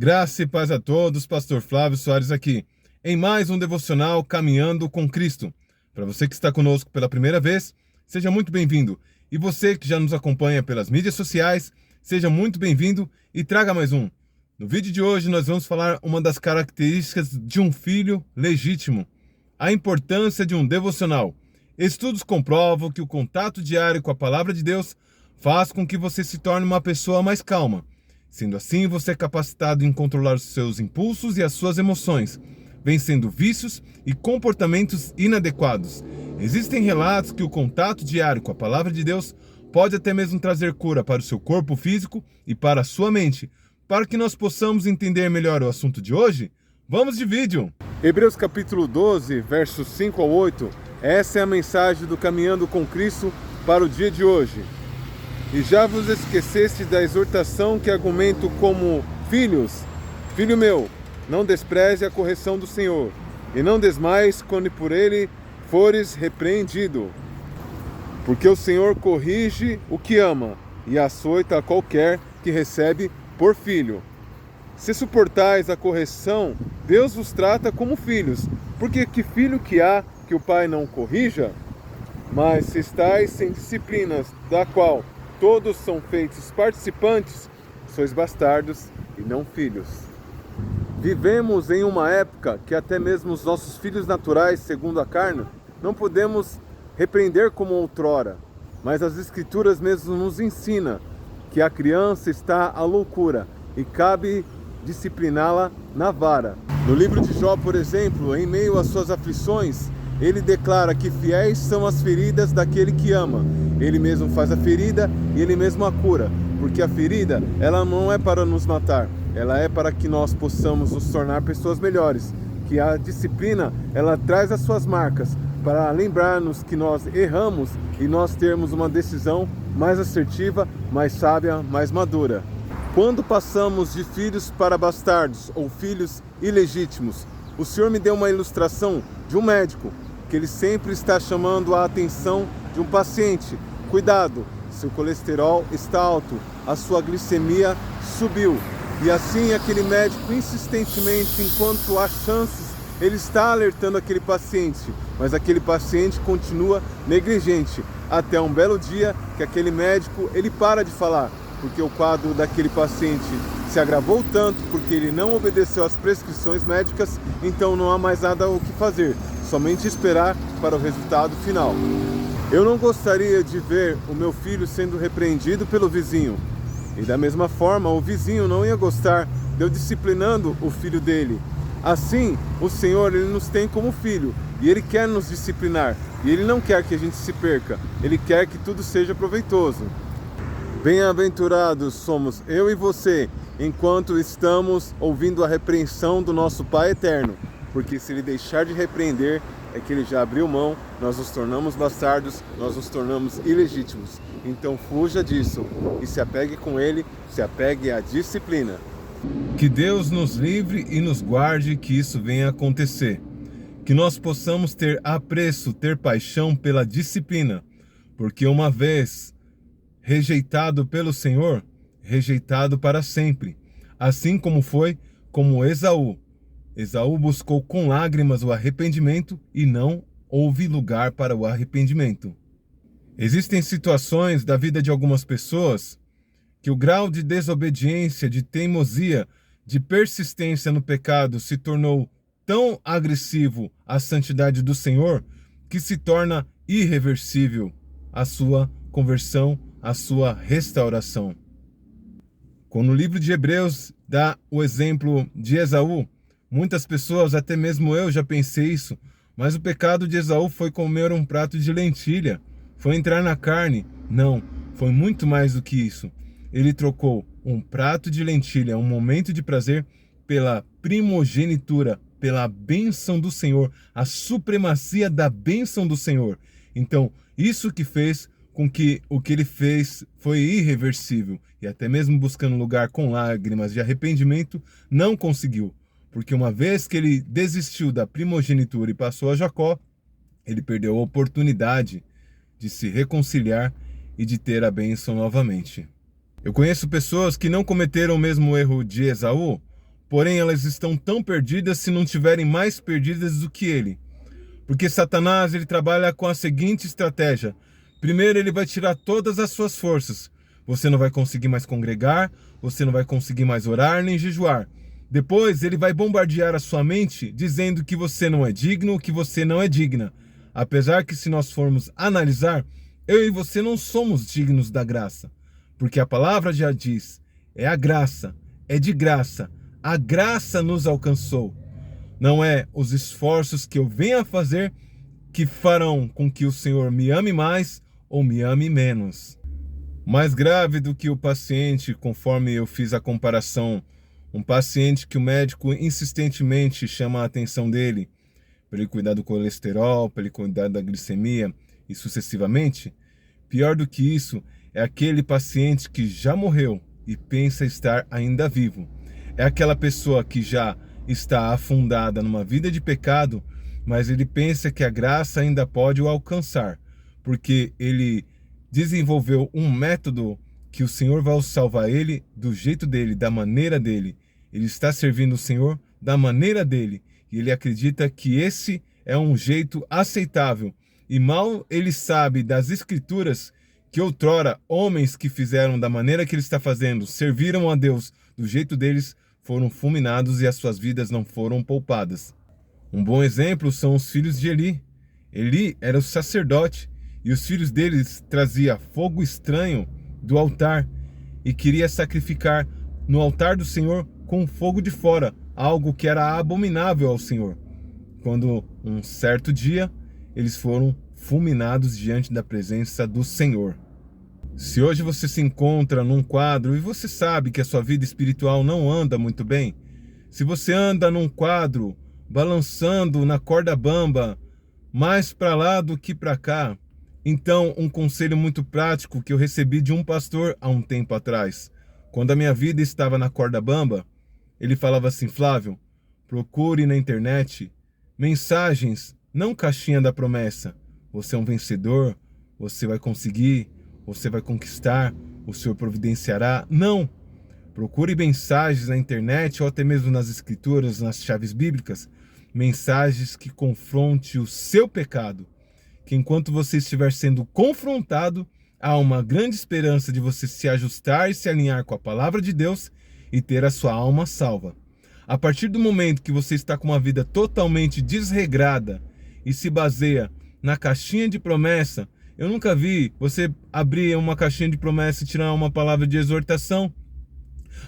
Graça e paz a todos, Pastor Flávio Soares aqui, em mais um devocional Caminhando com Cristo. Para você que está conosco pela primeira vez, seja muito bem-vindo. E você que já nos acompanha pelas mídias sociais, seja muito bem-vindo e traga mais um. No vídeo de hoje nós vamos falar uma das características de um filho legítimo, a importância de um devocional. Estudos comprovam que o contato diário com a palavra de Deus faz com que você se torne uma pessoa mais calma. Sendo assim, você é capacitado em controlar os seus impulsos e as suas emoções, vencendo vícios e comportamentos inadequados. Existem relatos que o contato diário com a palavra de Deus pode até mesmo trazer cura para o seu corpo físico e para a sua mente. Para que nós possamos entender melhor o assunto de hoje, vamos de vídeo. Hebreus capítulo 12, versos 5 ao 8. Essa é a mensagem do Caminhando com Cristo para o dia de hoje. E já vos esqueceste da exortação que argumento como filhos? Filho meu, não despreze a correção do Senhor, e não desmaies quando por ele fores repreendido. Porque o Senhor corrige o que ama, e açoita a qualquer que recebe por filho. Se suportais a correção, Deus vos trata como filhos, porque que filho que há que o pai não corrija? Mas se estáis sem disciplinas, da qual todos são feitos participantes, sois bastardos e não filhos. Vivemos em uma época que até mesmo os nossos filhos naturais, segundo a carne, não podemos repreender como outrora. Mas as Escrituras mesmo nos ensinam que a criança está à loucura e cabe discipliná-la na vara. No livro de Jó, por exemplo, em meio às suas aflições, ele declara que fiéis são as feridas daquele que ama. Ele mesmo faz a ferida e ele mesmo a cura. Porque a ferida, ela não é para nos matar. Ela é para que nós possamos nos tornar pessoas melhores. Que a disciplina, ela traz as suas marcas para lembrar-nos que nós erramos e nós termos uma decisão mais assertiva, mais sábia, mais madura. Quando passamos de filhos para bastardos ou filhos ilegítimos, o Senhor me deu uma ilustração de um médico, que ele sempre está chamando a atenção de um paciente. Cuidado, seu colesterol está alto, a sua glicemia subiu. E assim aquele médico insistentemente, enquanto há chances, ele está alertando aquele paciente, mas aquele paciente continua negligente, até um belo dia que aquele médico ele para de falar, porque o quadro daquele paciente se agravou tanto, porque ele não obedeceu às prescrições médicas, então não há mais nada o que fazer, somente esperar para o resultado final. Eu não gostaria de ver o meu filho sendo repreendido pelo vizinho, e da mesma forma o vizinho não ia gostar de eu disciplinando o filho dele. Assim, o Senhor ele nos tem como filho, e Ele quer nos disciplinar, e Ele não quer que a gente se perca, Ele quer que tudo seja proveitoso. Bem-aventurados somos eu e você, enquanto estamos ouvindo a repreensão do nosso Pai Eterno, porque se Ele deixar de repreender, é que Ele já abriu mão, nós nos tornamos bastardos, nós nos tornamos ilegítimos. Então fuja disso, e se apegue com Ele, se apegue à disciplina. Que Deus nos livre e nos guarde que isso venha a acontecer. Que nós possamos ter apreço, ter paixão pela disciplina, porque uma vez rejeitado pelo Senhor, rejeitado para sempre. Assim como foi como Esaú. Esaú buscou com lágrimas o arrependimento e não houve lugar para o arrependimento. Existem situações da vida de algumas pessoas que o grau de desobediência, de teimosia, de persistência no pecado se tornou tão agressivo à santidade do Senhor que se torna irreversível a sua conversão, a sua restauração. Quando o livro de Hebreus dá o exemplo de Esaú, muitas pessoas, até mesmo eu já pensei isso, mas o pecado de Esaú foi comer um prato de lentilha, foi entrar na carne. Não, foi muito mais do que isso. Ele trocou um prato de lentilha, um momento de prazer, pela primogenitura, pela bênção do Senhor, a supremacia da bênção do Senhor. Então, isso que fez com que o que ele fez foi irreversível, e até mesmo buscando lugar com lágrimas de arrependimento, não conseguiu, porque uma vez que ele desistiu da primogenitura e passou a Jacó, ele perdeu a oportunidade de se reconciliar e de ter a bênção novamente. Eu conheço pessoas que não cometeram o mesmo erro de Esaú, porém elas estão tão perdidas se não tiverem mais perdidas do que ele. Porque Satanás ele trabalha com a seguinte estratégia. Primeiro ele vai tirar todas as suas forças. Você não vai conseguir mais congregar, você não vai conseguir mais orar nem jejuar. Depois ele vai bombardear a sua mente dizendo que você não é digno, que você não é digna. Apesar que se nós formos analisar, eu e você não somos dignos da graça. Porque a palavra já diz, é a graça, é de graça. A graça nos alcançou. Não é os esforços que eu venha a fazer que farão com que o Senhor me ame mais ou me ame menos. Mais grave do que o paciente, conforme eu fiz a comparação, um paciente que o médico insistentemente chama a atenção dele, para ele cuidar do colesterol, para ele cuidar da glicemia e sucessivamente. Pior do que isso é aquele paciente que já morreu e pensa estar ainda vivo. É aquela pessoa que já está afundada numa vida de pecado, mas ele pensa que a graça ainda pode o alcançar, porque ele desenvolveu um método que o Senhor vai salvar ele do jeito dele, da maneira dele. Ele está servindo o Senhor da maneira dele. E ele acredita que esse é um jeito aceitável. E mal ele sabe das Escrituras que outrora homens que fizeram da maneira que ele está fazendo, serviram a Deus do jeito deles, foram fulminados e as suas vidas não foram poupadas. Um bom exemplo são os filhos de Eli. Eli era o sacerdote e os filhos deles traziam fogo estranho do altar e queria sacrificar no altar do Senhor com fogo de fora, algo que era abominável ao Senhor. Quando um certo dia eles foram fulminados diante da presença do Senhor. Se hoje você se encontra num quadro e você sabe que a sua vida espiritual não anda muito bem, se você anda num quadro balançando na corda bamba, mais para lá do que para cá, então um conselho muito prático que eu recebi de um pastor há um tempo atrás, quando a minha vida estava na corda bamba, ele falava assim: Flávio, procure na internet mensagens, não caixinha da promessa. Você é um vencedor, você vai conseguir, você vai conquistar, o Senhor providenciará. Não! Procure mensagens na internet ou até mesmo nas escrituras, nas chaves bíblicas, mensagens que confronte o seu pecado. Que enquanto você estiver sendo confrontado, há uma grande esperança de você se ajustar e se alinhar com a palavra de Deus e ter a sua alma salva. A partir do momento que você está com uma vida totalmente desregrada e se baseia na caixinha de promessa, eu nunca vi você abrir uma caixinha de promessa e tirar uma palavra de exortação.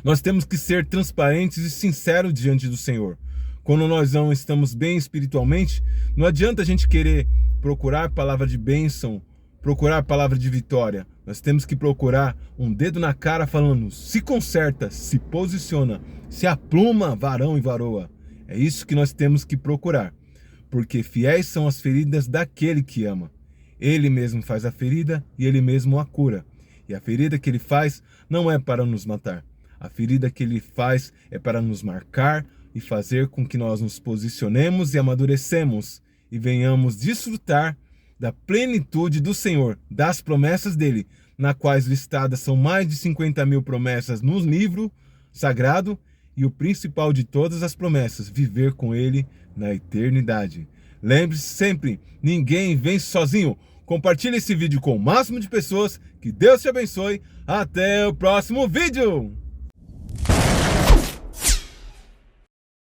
Nós temos que ser transparentes e sinceros diante do Senhor. Quando nós não estamos bem espiritualmente, não adianta a gente querer procurar palavra de bênção, procurar palavra de vitória. Nós temos que procurar um dedo na cara falando: se conserta, se posiciona, se apluma, varão e varoa. É isso que nós temos que procurar. Porque fiéis são as feridas daquele que ama. Ele mesmo faz a ferida e ele mesmo a cura. E a ferida que ele faz não é para nos matar. A ferida que ele faz é para nos marcar e fazer com que nós nos posicionemos e amadurecemos e venhamos desfrutar da plenitude do Senhor, das promessas dele, na quais listadas são mais de 50 mil promessas no livro sagrado, e o principal de todas as promessas, viver com ele na eternidade. Lembre-se sempre, ninguém vence sozinho. Compartilhe esse vídeo com o máximo de pessoas. Que Deus te abençoe. Até o próximo vídeo!